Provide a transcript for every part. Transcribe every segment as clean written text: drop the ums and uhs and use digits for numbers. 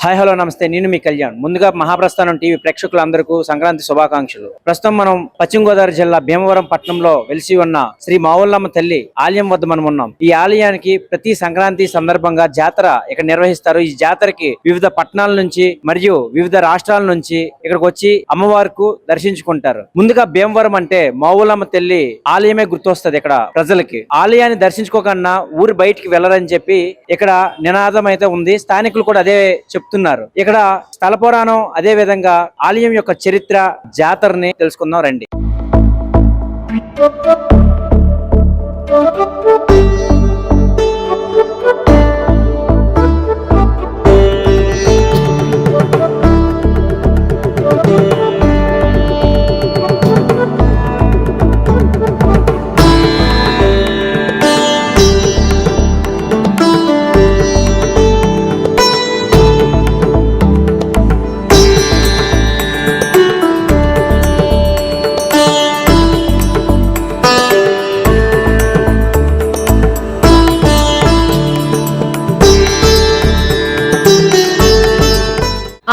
Hi hello నమస్తే, నేను మీ కళ్యాణ్. ముందుగా మహాప్రస్థానం టీవీ ప్రేక్షకులందరికీ సంక్రాంతి శుభాకాంక్షలు. ప్రస్తుతం మనం పశ్చిమ గోదావరి జిల్లా భీమవరం పట్టణంలో వెలిసి ఉన్న శ్రీ మావుళ్ళమ్మ తల్లి ఆలయం వద్ద మనం ఉన్నాం. ఈ ఆలయానికి ప్రతి సంక్రాంతి సందర్భంగా జాతర ఇక్కడ నిర్వహిస్తారు. ఈ జాతరకి వివిధ పట్టణాల నుంచి మరియు వివిధ రాష్ట్రాల నుంచి ఇక్కడికి వచ్చి అమ్మవారికి దర్శించుకుంటారు. ముందుగా భీమవరం అంటే మావుళ్ళమ్మ తల్లి ఆలయమే గుర్తొస్తుంది. ఇక్కడ ప్రజలకి ఆలయాన్ని దర్శించుకోకన్నా ఊరు బయటికి వెళ్ళరని చెప్పి ఇక్కడ నినాదం అయితే ఉంది. స్థానికులు కూడా అదే చెప్తున్నారు. ఇక్కడ స్థల పురాణం, అదే విధంగా ఆలయం యొక్క చరిత్ర, జాతరని తెలుసుకుందాం రండి.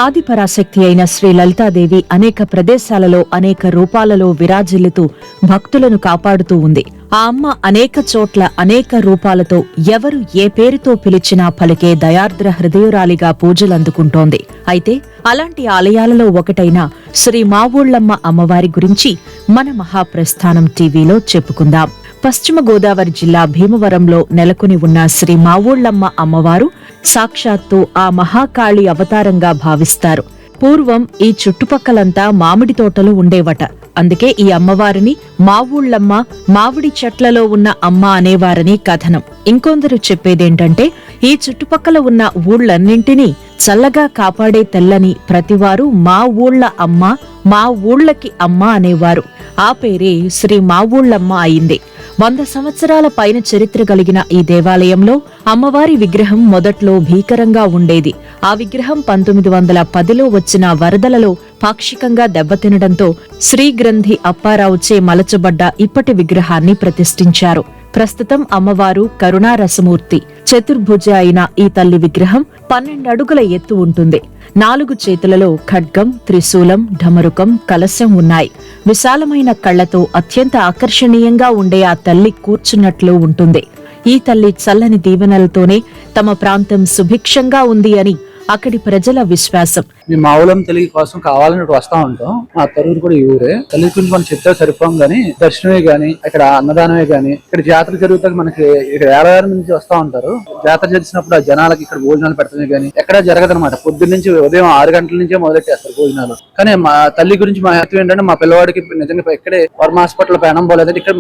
ఆదిపరాశక్తి అయిన శ్రీ లలితాదేవి అనేక ప్రదేశాలలో అనేక రూపాలలో విరాజిల్లుతూ భక్తులను కాపాడుతూ ఉంది. ఆ అమ్మ అనేక చోట్ల అనేక రూపాలతో ఎవరు ఏ పేరుతో పిలిచినా పలికే దయార్ద్ర హృదయురాలిగా పూజలందుకుంటోంది. అయితే అలాంటి ఆలయాలలో ఒకటైన శ్రీ మావుళ్ళమ్మ అమ్మవారి గురించి మన మహాప్రస్థానం టీవీలో చెప్పుకుందాం. పశ్చిమ గోదావరి జిల్లా భీమవరంలో నెలకొని ఉన్న శ్రీ మావుళ్ళమ్మ అమ్మవారు సాక్షాత్తు ఆ మహాకాళి అవతారంగా భావిస్తారు. పూర్వం ఈ చుట్టుపక్కలంతా మామిడి తోటలు ఉండేవట. అందుకే ఈ అమ్మవారిని మావుళ్ళమ్మ, మామిడి చెట్లలో ఉన్న అమ్మ అనేవారని కథనం. ఇంకొందరు చెప్పేదేంటంటే ఈ చుట్టుపక్కల ఉన్న ఊళ్ళన్నింటినీ చల్లగా కాపాడే తెల్లని ప్రతివారు మా ఊళ్ళ అమ్మ, మా ఊళ్ళకి అమ్మ అనేవారు. ఆ పేరే శ్రీ మావుళ్ళమ్మ అయింది. 100 సంవత్సరాల పైన చరిత్ర కలిగిన ఈ దేవాలయంలో అమ్మవారి విగ్రహం మొదట్లో భీకరంగా ఉండేది. ఆ విగ్రహం 1910లో వచ్చిన వరదలలో పాక్షికంగా దెబ్బతినడంతో శ్రీగ్రంథి అప్పారావుచే మలచబడ్డ ఇప్పటి విగ్రహాన్ని ప్రతిష్ఠించారు. ప్రస్తుతం అమ్మవారు కరుణారసమూర్తి, చతుర్భుజ అయిన ఈ తల్లి విగ్రహం 12 అడుగుల ఎత్తు ఉంటుంది. 4 చేతులలో ఖడ్గం, త్రిశూలం, ఢమరుకం, కలశం ఉన్నాయి. విశాలమైన కళ్లతో అత్యంత ఆకర్షణీయంగా ఉండే ఆ తల్లి కూర్చున్నట్లు ఉంటుంది. ఈ తల్లి చల్లని దీవెనలతోనే తమ ప్రాంతం సుభిక్షంగా ఉంది అని అక్కడి ప్రజల విశ్వాసం. మీ మావుళ్ళమ్మ తల్లి కోసం కావాలని వస్తా ఉంటాం. మా తరూరు కూడా ఈ ఊరే. తల్లి గురించి మనం చెప్తే సరిపోం గానీ, దర్శనమే గానీ, ఇక్కడ అన్నదానమే గానీ, ఇక్కడ జాతర జరుగుతాయి. మనకి ఇక్కడ ఏడాది నుంచి వస్తా ఉంటారు. జాతర చేసినప్పుడు ఆ జనాలకి ఇక్కడ భోజనాలు పెడతామే గానీ ఎక్కడ జరగదనమాట. పొద్దున్న నుంచి ఉదయం 6 గంటల నుంచే మొదలెట్టేస్తారు భోజనాలు. కానీ మా తల్లి గురించి మా హేతు ఏంటంటే, మా పిల్లవాడికి నిజంగా ఇక్కడే వర్మ హాస్పిటల్ పెనం పోలేదంటే ఇక్కడ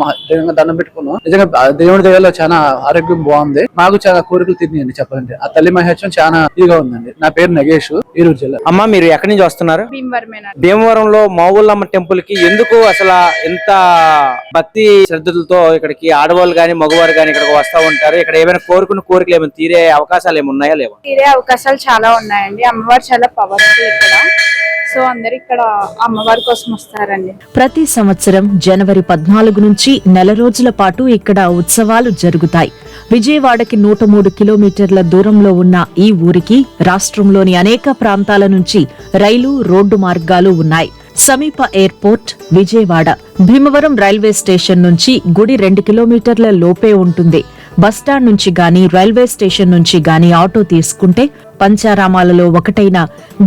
దండం పెట్టుకున్నాం. నిజంగా దేవుడి దయలో చాలా ఆరోగ్యం బాగుంది. మాకు చాలా కోరికలు తిరిగినాయండి చెప్పాలంటే. ఆ తల్లి మహత్యం చాలా ఇదిగా ఉందండి. నా పేరు నగేష్, ఈరూరు జిల్లా. అమ్మ, మీరు ఎక్కడి నుంచి వస్తున్నారు? భీమవరంలో మావుళ్ళమ్మ టెంపుల్ కి ఎందుకు అసలు ఎంత భక్తి శ్రద్ధలతో ఇక్కడికి ఆడవాళ్ళు గాని మగవారు గాని ఇక్కడికి వస్తా ఉంటారు? ఇక్కడ ఏమైనా కోరుకున్న కోరికలు ఏమైనా తీరే అవకాశాలు ఏమున్నాయా? లేవా? తీరే అవకాశాలు చాలా ఉన్నాయండి. అమ్మవారు చాలా పవర్ఫుల్ ఇక్కడ. సో అందరు ఇక్కడ అమ్మవారి కోసం వస్తారండి. ప్రతి సంవత్సరం జనవరి 14 నుంచి నెల రోజుల పాటు ఇక్కడ ఉత్సవాలు జరుగుతాయి. విజయవాడకి 103 కిలోమీటర్ల దూరంలో ఉన్న ఈ ఊరికి రాష్ట్రంలోని అనేక ప్రాంతాల నుంచి రైలు, రోడ్డు మార్గాలు ఉన్నాయి. సమీప airport Vijayawada. Bhimavaram railway station నుంచి గుడి 2 కిలోమీటర్ల లోపే ఉంటుంది. బస్టాండ్ నుంచి గాని, రైల్వే స్టేషన్ నుంచి గాని ఆటో తీసుకుంటే పంచారామాలలో ఒకటైన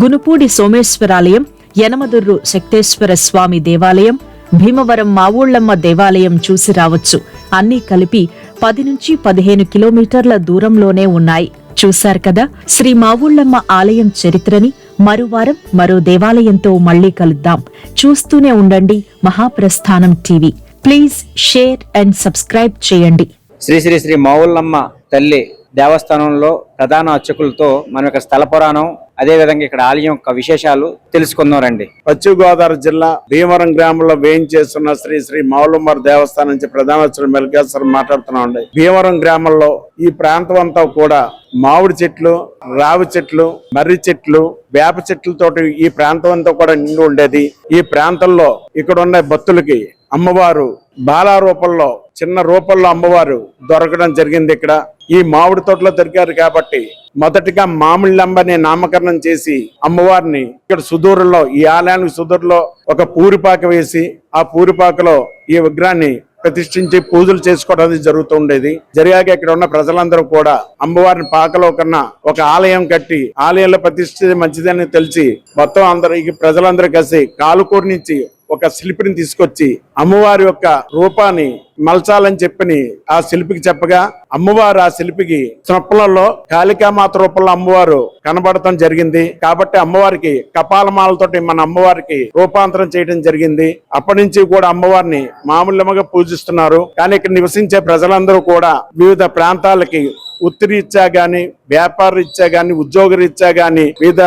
గునుపూడి సోమేశ్వరాలయం, యనమదుర్రు శక్తేశ్వర స్వామి దేవాలయం, భీమవరం మావుళ్ళమ్మ దేవాలయం చూసి రావచ్చు. అన్నీ కలిపి 10 నుంచి 15 కిలోమీటర్ల దూరంలోనే ఉన్నాయి. చూశారు కదా శ్రీ మావుళ్ళమ్మ ఆలయం చరిత్రని. మరోవారం మరో దేవాలయంతో మళ్లీ కలుద్దాం. చూస్తూనే ఉండండి Mahaprasthanam TV. Please share and subscribe చేయండి. శ్రీ శ్రీ శ్రీ మావుళ్ళమ్మ తల్లి దేవస్థానంలో ప్రధాన అర్చకులతో మనం ఇక్కడ స్థల పురాణం, అదే విధంగా ఇక్కడ ఆలయం యొక్క విశేషాలు తెలుసుకుందాం రండి. పశ్చిమ గోదావరి జిల్లా భీమవరం గ్రామంలో వేయించేస్తున్న శ్రీ శ్రీ మావుళ్ళమ్మ దేవస్థానం నుంచి ప్రధాన అర్చకులు మెల్కేశ్వరం మాట్లాడుతున్నామండి. భీమవరం గ్రామంలో ఈ ప్రాంతం అంతా కూడా మామిడి చెట్లు, రావి చెట్లు, మర్రి చెట్లు, వేప చెట్లతోటి ఈ ప్రాంతం అంతా కూడా నిండి ఉండేది. ఈ ప్రాంతంలో ఇక్కడ ఉన్న భక్తులకి అమ్మవారు బాల రూపంలో చిన్న రూపంలో అమ్మవారు దొరకడం జరిగింది. ఇక్కడ ఈ మామిడి తోటలో దొరికారు కాబట్టి మొదటిగా మామిళ్ళమ్మ అనే నామకరణం చేసి అమ్మవారిని ఇక్కడ సుదూరంలో ఈ ఆలయానికి సుదూరంలో ఒక పూరిపాక వేసి ఆ పూరిపాకలో ఈ విగ్రహాన్ని ప్రతిష్ఠించి పూజలు చేసుకోవడం జరుగుతూ ఉండేది. జరిగాక ఇక్కడ ఉన్న ప్రజలందరూ కూడా అమ్మవారిని పాకలో కన్నా ఒక ఆలయం కట్టి ఆలయంలో ప్రతిష్ఠిత మంచిదని తెలిసి మొత్తం అందరికి ప్రజలందరూ కలిసి కాలుకూరు నుంచి ఒక శిల్పిని తీసుకొచ్చి అమ్మవారి యొక్క రూపాన్ని మలచాలని చెప్పని ఆ శిల్పికి చెప్పగా అమ్మవారు ఆ శిల్పికి స్వప్నంలో కాళికామాత రూపంలో అమ్మవారు కనబడటం జరిగింది. కాబట్టి అమ్మవారికి కపాలమాలతోటి మన అమ్మవారికి రూపాంతరం చేయడం జరిగింది. అప్పటి నుంచి కూడా అమ్మవారిని మామూలుగా పూజిస్తున్నారు. కానీ ఇక్కడ నివసించే ప్రజలందరూ కూడా వివిధ ప్రాంతాలకి వృత్తిరీత్యా గాని వ్యాపార రీత్యా గాని ఉద్యోగ రీత్యా గాని వివిధ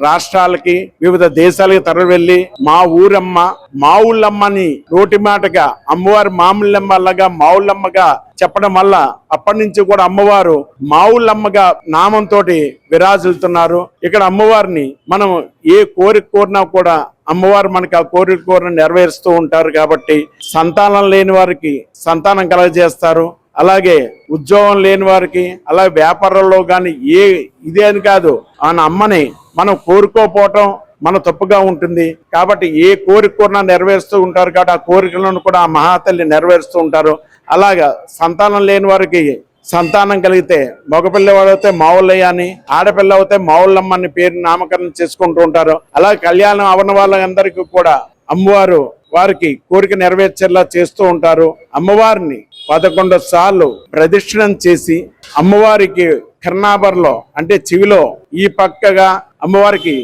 రాష్ట్రాలకి వివిధ దేశాలకి తరలి వెళ్లి మా ఊరమ్మ మా ఊళ్ళమ్మని నోటి మాటగా అమ్మవారు మామూలమ్మలాగా మా ఊళ్ళమ్మగా చెప్పడం వల్ల అప్పటి నుంచి కూడా అమ్మవారు మా ఊళ్ళమ్మగా నామంతో విరాజిల్లుతున్నారు. ఇక్కడ అమ్మవారిని మనం ఏ కోరిక కోరినా కూడా అమ్మవారు మనకి ఆ కోరిక నెరవేరుస్తూ ఉంటారు. కాబట్టి సంతానం లేని వారికి సంతానం కలగజేస్తారు. అలాగే ఉద్యోగం లేని వారికి అలాగే వ్యాపారంలో కానీ ఇదే అని కాదు ఆ అమ్మని మనం కోరుకోపోవటం మన తప్పుగా ఉంటుంది. కాబట్టి ఏ కోరిక కోరినా నెరవేరుస్తూ ఉంటారు. కాబట్టి ఆ కోరికలను కూడా ఆ మహాతల్లి నెరవేరుస్తూ ఉంటారు. అలాగా సంతానం లేని వారికి సంతానం కలిగితే మగపిల్లవాడు అయితే మావుళ్ళయ్య అని ఆడపిల్ల అయితే మావుళ్ళమ్మ అని పేరు నామకరణం చేసుకుంటూ ఉంటారు. అలాగే కళ్యాణం అవన వాళ్ళందరికీ కూడా అమ్మవారు వారికి కోరిక నెరవేర్చేలా చేస్తూ ఉంటారు. అమ్మవారిని 11 సార్లు ప్రదక్షిణం చేసి అమ్మవారికి కర్ణాభరణలో అంటే చెవిలో ఈ పక్కగా అమ్మవారికి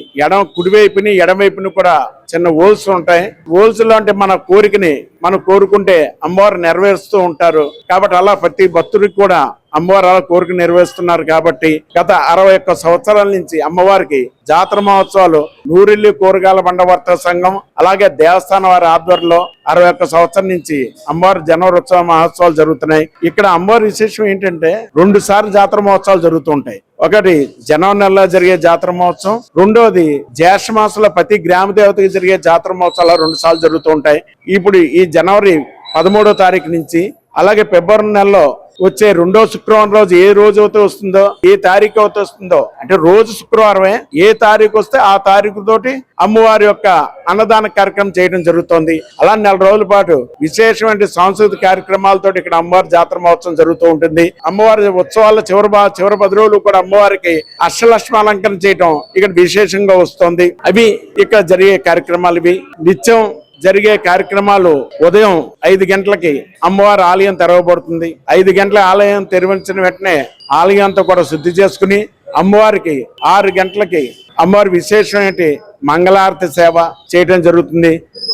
కుడివైపుని ఎడమవైపుని కూడా చిన్న హోల్స్ ఉంటాయి. హోల్స్ లో అంటే మన కోరికని మనం కోరుకుంటే అమ్మవారు నెరవేరుస్తూ ఉంటారు. కాబట్టి అలా ప్రతి భక్తుడికి కూడా అమ్మవారు అలా కోరిక నెరవేరుస్తున్నారు. కాబట్టి గత 61 సంవత్సరాల నుంచి అమ్మవారికి జాతర మహోత్సవాలు నూరిల్లి కూరగాయల బండవర్తక సంఘం అలాగే దేవస్థానం వారి ఆధ్వర్యంలో 61 సంవత్సరం నుంచి అమ్మవారి జనవరి ఉత్సవ మహోత్సవాలు జరుగుతున్నాయి. ఇక్కడ అమ్మవారి విశేషం ఏంటంటే 2 సార్లు జాతర మహోత్సవాలు జరుగుతుంటాయి. ఒకటి జనవరి నెలలో జరిగే జాతర మహోత్సవం, రెండోది జ్యేష్ఠ మాసంలో ప్రతి గ్రామ దేవతకి జరిగే జాతర మహోత్సవాలు 2 సార్లు జరుగుతూ ఉంటాయి. ఇప్పుడు ఈ జనవరి 13వ తారీఖు నుంచి అలాగే ఫిబ్రవరి నెలలో వచ్చే 2వ శుక్రవారం రోజు ఏ రోజు అయితే వస్తుందో ఏ తారీఖు అయితే వస్తుందో అంటే రోజు శుక్రవారమే ఏ తారీఖు వస్తే ఆ తారీఖు తోటి అమ్మవారి యొక్క అన్నదాన కార్యక్రమం చేయడం జరుగుతుంది. అలా 4 రోజుల పాటు విశేషమైన సాంస్కృతిక కార్యక్రమాలతో ఇక్కడ అమ్మవారి జాతర మహోత్సవం జరుగుతూ ఉంటుంది. అమ్మవారి ఉత్సవాల చివరి 10 రోజులు కూడా అమ్మవారికి అష్టలక్ష్మి అలంకరణ చేయడం ఇక్కడ విశేషంగా వస్తుంది. అవి ఇక్కడ జరిగే కార్యక్రమాలు. ఇవి నిత్యం జరిగే కార్యక్రమాలు ఉదయం 5 గంటలకి అమ్మవారి ఆలయం తెరవబడుతుంది. 5 గంటల ఆలయం తెరవించిన వెంటనే ఆలయం అంతా కూడా శుద్ధి చేసుకుని అమ్మవారికి 6 గంటలకి అమ్మవారి విశేషమైన మంగళారతి సేవ చేయడం జరుగుతుంది.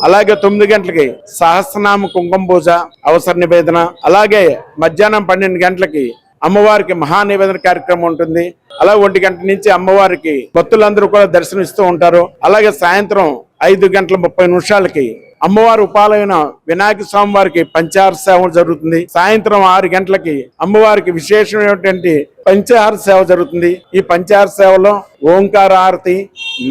అలాగే 9 గంటలకి సహస్రనామ కుంకుమ పూజ అవసర నివేదన, అలాగే మధ్యాహ్నం 12 గంటలకి అమ్మవారికి మహానివేదన కార్యక్రమం ఉంటుంది. అలాగే 1 గంట నుంచి అమ్మవారికి భక్తులందరూ కూడా దర్శనమిస్తూ ఉంటారు. అలాగే సాయంత్రం 5:30 అమ్మవారి ఉపాలైన వినాయక స్వామి వారికి పంచాహార సేవ జరుగుతుంది. సాయంత్రం 6 గంటలకి అమ్మవారికి విశేషమైనటువంటి పంచాహార సేవ జరుగుతుంది. ఈ పంచాహార సేవలో ఓంకార హారతి,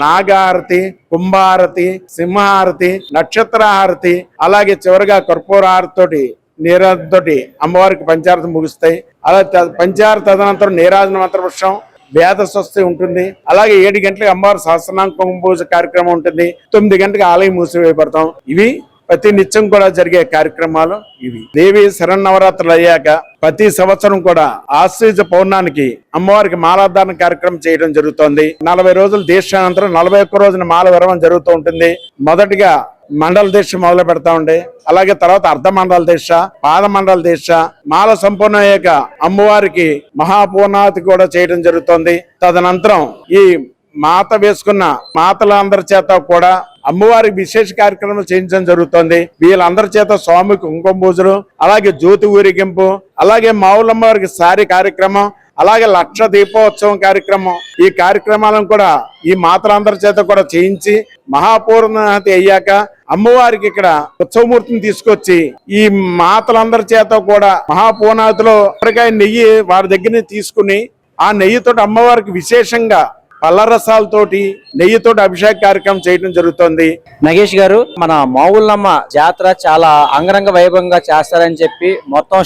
నాగహారతి, కుంభహారతి, సింహహారతి, నక్షత్ర హారతి, అలాగే చివరిగా కర్పూర హారతితోటి నీరాజనతోటి అమ్మవారికి పంచారతి ముగుస్తాయి. అలా పంచారతి తదనంతరం నీరాజన మంత్రపుష్పం వేద స్వస్తి ఉంటుంది. అలాగే 7 గంటలకు అమ్మవారి సహస్రనామ కుంకుమ పూజ కార్యక్రమం ఉంటుంది. 9 గంటలకు ఆలయం మూసివేయబడతాం. ఇవి ప్రతి నిత్యం కూడా జరిగే కార్యక్రమాలు. ఇవి దేవి శరన్నవరాత్రులు అయ్యాక ప్రతి సంవత్సరం కూడా ఆశ్వయుజ పౌర్ణానికి అమ్మవారికి మాలాధారణ కార్యక్రమం చేయడం జరుగుతోంది. 40 రోజుల దీక్షానంతరం 41 రోజున మాల విరమణ జరుగుతూ ఉంటుంది. మొదటిగా మండల దీక్ష మొదలు పెడతా ఉండే, అలాగే తర్వాత అర్ధ మండల దీక్ష, పాద మండల దీక్ష, మాల సంపూర్ణ అయ్యాక అమ్మవారికి మహాపూర్ణావతి కూడా చేయడం జరుగుతుంది. తదనంతరం ఈ మాత వేసుకున్న మాతలందరి చేత కూడా అమ్మవారికి విశేష కార్యక్రమాలు చేయించడం జరుగుతుంది. వీళ్ళందరి చేత స్వామికి కుంకుమ పూజలు, అలాగే జ్యోతి ఊరేగింపు, అలాగే మావులమ్మవారికి సారి కార్యక్రమం, అలాగే లక్ష దీపోత్సవం కార్యక్రమం. ఈ కార్యక్రమాలను కూడా ఈ మాతలందరి చేత కూడా చేయించి మహాపూర్ణాహతి అయ్యాక అమ్మవారికి ఇక్కడ ఉత్సవమూర్తిని తీసుకొచ్చి ఈ మాతలందరి చేత కూడా మహాపూర్ణాహతిలో కొబ్బరికాయ నెయ్యి వారి దగ్గర తీసుకుని ఆ నెయ్యితో అమ్మవారికి విశేషంగా పళ్ళ రసాలతోటి నెయ్యితోటి అభిషేక కార్యక్రమం చేయడం జరుగుతుంది. నగేష్ గారు, మన మావుళ్ళమ్మ జాతర చాలా అంగరంగ వైభవంగా చేస్తారని చెప్పి మొత్తం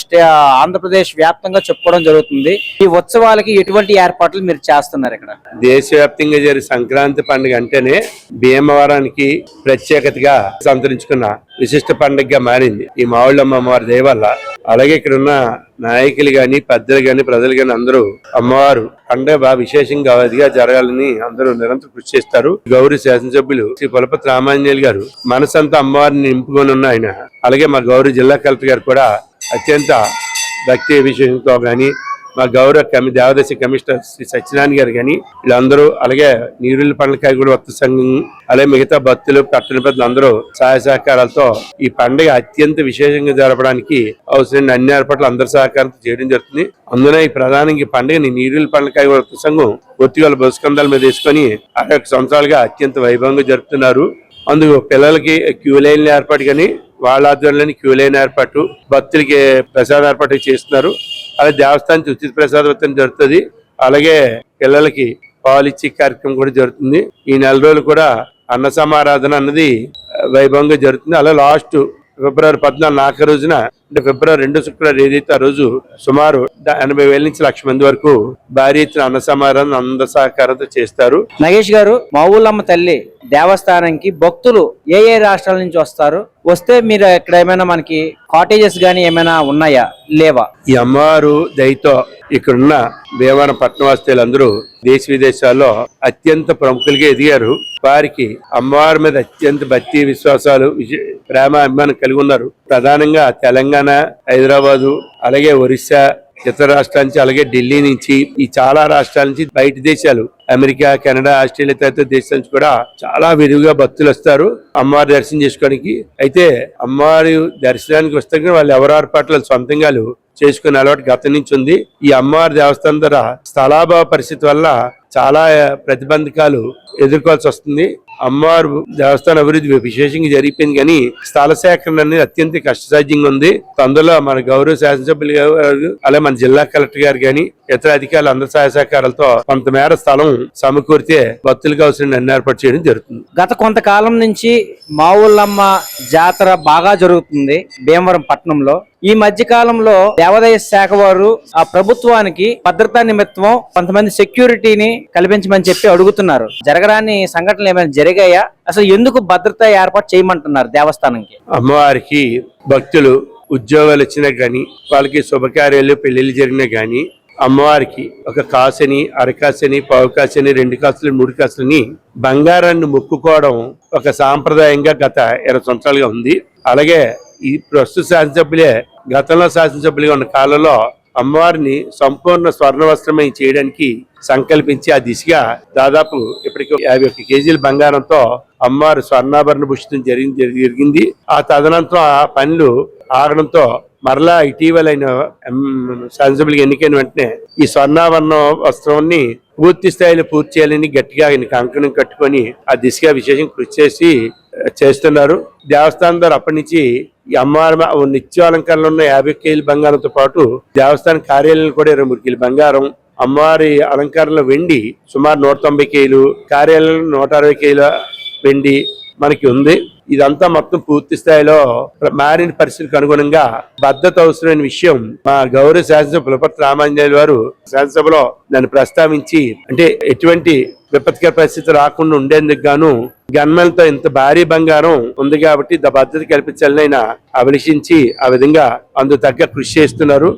ఆంధ్రప్రదేశ్ వ్యాప్తంగా చెప్పుకోవడం జరుగుతుంది. ఈ ఉత్సవాలకి ఎటువంటి ఏర్పాట్లు మీరు చేస్తున్నారు ఇక్కడ? దేశవ్యాప్తంగా జరిగే సంక్రాంతి పండుగ అంటేనే భీమవరానికి ప్రత్యేకతగా సంతరించుకున్న విశిష్ట పండుగగా మారింది ఈ మావుళ్ళమ్మ అమ్మవారి దయ వల్ల. అలాగే ఇక్కడ ఉన్న నాయకులు గాని, పెద్దలు గాని, ప్రజలు గాని అందరూ అమ్మవారు పండుగ బాగా విశేషంగా అదిగా జరగాలని అందరూ నిరంతరం కృషి చేస్తారు. గౌరవ శాసనసభ్యులు శ్రీ పులపతి రామాంజనేయులు గారు మనసంతా అమ్మవారిని నింపుకొని ఉన్న ఆయన, అలాగే మా గౌరవ జిల్లా కలెక్టర్ గారు కూడా అత్యంత భక్తి విశేషంతో గాని, మా గౌరవ దేవదశ కమిషనర్ శ్రీ సత్యనారాయణ గారు కానీ వీళ్ళందరూ, అలాగే నీరుల పండ్లకాయ కూడా భక్త సంఘం, అలాగే మిగతా భక్తులు, పట్టణ పెద్దలు అందరూ సహాయ సహకారాలతో ఈ పండుగ అత్యంత విశేషంగా జరపడానికి అవసరమైన అన్ని ఏర్పాట్లు అందరి సహకారంతో చేయడం జరుగుతుంది. అందులో ఈ ప్రధానంగా ఈ పండుగని నీరుల పండ్లకాయ భక్త సంఘం ఒత్తిగల బస్కందాల మీద వేసుకొని 60 సంవత్సరాలుగా అత్యంత వైభవంగా జరుపుతున్నారు. అందుకు పిల్లలకి క్యూ లైన్ల ఏర్పాటు కానీ, వాళ్ళ ఆధ్వర్యంలోని క్యూ లైన్ ఏర్పాటు, భక్తులకి ప్రసాద ఏర్పాటు చేస్తున్నారు. అలాగే దేవస్థానానికి ఉచిత ప్రసాద వితరణ జరుగుతుంది. అలాగే పిల్లలకి పాలు ఇచ్చే కార్యక్రమం కూడా జరుగుతుంది. ఈ నెల రోజులు కూడా అన్న సమారాధన అన్నది వైభవంగా జరుగుతుంది. అలా లాస్ట్ ఫిబ్రవరి 14 ఆఖరి రోజున, అంటే ఫిబ్రవరి 2 శుక్రవారం ఏదైతే ఆ రోజు సుమారు 80,000 నుంచి 1,00,000 మంది వరకు భారీ ఎత్తున అన్న సమారాధన అందరి సహకారంతో చేస్తారు. నగేష్ గారు, మావుళ్ళమ్మ తల్లి దేవస్థానానికి భక్తులు ఏ ఏ రాష్ట్రాల నుంచి వస్తారు? వస్తే మీరు ఇక్కడ ఏమైనా మనకి కాటేజెస్ గానీ ఏమైనా ఉన్నాయా, లేవా? ఈ అమ్మవారు దయతో ఇక్కడున్న భీమవరం పట్టణవాసులందరూ దేశ విదేశాల్లో అత్యంత ప్రముఖులుగా ఎదిగారు. వారికి అమ్మవారి మీద అత్యంత భక్తి విశ్వాసాలు, ప్రేమ, అభిమానం కలిగి ఉన్నారు. ప్రధానంగా తెలంగాణ, హైదరాబాదు, అలాగే ఒరిస్సా, ఇతర రాష్ట్రాల నుంచి, అలాగే ఢిల్లీ నుంచి, ఈ చాలా రాష్ట్రాల నుంచి, బయట దేశాలు అమెరికా, కెనడా, ఆస్ట్రేలియా తదితర దేశాల నుంచి కూడా చాలా విరివిగా భక్తులు వస్తారు అమ్మవారి దర్శనం చేసుకోవడానికి. అయితే అమ్మవారి దర్శనానికి వస్తే వాళ్ళు ఎవరి ఏర్పాట్లు సొంతంగా చేసుకునే అలవాటు గతం నుంచి ఉంది. ఈ అమ్మవారి దేవస్థానం ద్వారా స్థలాభావ పరిస్థితి వల్ల చాలా ప్రతిబంధకాలు ఎదుర్కోవాల్సి వస్తుంది. అమ్మవారు దేవస్థాన అభివృద్ధి విశేషంగా జరిగిపోయింది, కానీ స్థల సేకరణ అనేది అత్యంత కష్టసాధ్యంగా ఉంది. అందులో మన గౌరవ శాసనసభ్యులు గారు, అలాగే మన జిల్లా కలెక్టర్ గారు కానీ ఇతర అధికారులు అందరి సహాయ సహకారాలతో కొంతమేర స్థలం సమకూరితే భక్తులకు అవసరం అన్ని ఏర్పాటు చేయడం జరుగుతుంది. గత కొంతకాలం నుంచి మావుళ్ళమ్మ జాతర బాగా జరుగుతుంది భీమవరం పట్టణంలో. ఈ మధ్య కాలంలో దేవాదాయ శాఖ వారు ఆ ప్రభుత్వానికి భద్రతా నిమిత్తం కొంతమంది సెక్యూరిటీని కల్పించమని చెప్పి అడుగుతున్నారు. జరగరాని సంఘటనలు ఏమైనా జరిగాయా? అసలు ఎందుకు భద్రత ఏర్పాటు చేయమంటున్నారు దేవస్థానంకి? అమ్మవారికి భక్తులు ఉద్యోగాలు వచ్చినా గానీ, వాళ్ళకి శుభకార్యాలు, పెళ్లిళ్ళు జరిగినా గానీ అమ్మవారికి ఒక కాసుని, అరకాసుని, పావు కాసుని, 2 కాసులు, 3 కాసులని బంగారాన్ని మొక్కుకోవడం ఒక సాంప్రదాయంగా గత 20 సంవత్సరాలుగా ఉంది. అలాగే ఈ ప్రస్తుత శాసనసభ్యులే గతంలో శాసనసభ్యులుగా ఉన్న కాలంలో అమ్మవారిని సంపూర్ణ స్వర్ణ వస్త్రమై చేయడానికి సంకల్పించి ఆ దిశగా దాదాపు ఇప్పటికి 51 కేజీల బంగారంతో అమ్మవారు స్వర్ణాభరణ భూషితం జరిగింది. ఆ తదనంతరం ఆ పనులు ఆగడంతో మరలా ఇటీవలైన శాసనసభ్యులకు ఎన్నికైన వెంటనే ఈ స్వర్ణాభరణ వస్త్రాన్ని పూర్తి స్థాయిలో పూర్తి చేయాలని గట్టిగా ఆయన కంకణం కట్టుకొని ఆ దిశగా విశేషంగా కృషి చేస్తున్నారు. దేవస్థానం ద్వారా అప్పటి నుంచి ఈ అమ్మవారి నిత్యాలంకరణలో ఉన్న 50 కేజీల బంగారంతో పాటు దేవస్థాన కార్యాలయంలో కూడా 23 కేజీల బంగారం, అమ్మవారి అలంకారంలో వెండి సుమారు 190 కేజీలు, కార్యాలయంలో 160 కేజీల వెండి మనకి ఉంది. ఇదంతా మొత్తం పూర్తి స్థాయిలో మారిన పరిస్థితికి అనుగుణంగా భద్రత అవసరమైన విషయం మా గౌరవ శాసనసభ పులపతి రామాంజనేయులు వారు శాసనసభలో దాన్ని ప్రస్తావించి, అంటే ఎటువంటి విపత్కర పరిస్థితి రాకుండా ఉండేందుకు గాను గన్మెన్తో ఇంత భారీ బంగారం ఉంది కాబట్టి భద్రత కల్పించాలని ఆయన అభిలషించి ఆ విధంగా అందుకు తగ్గ కృషి చేస్తున్నారు.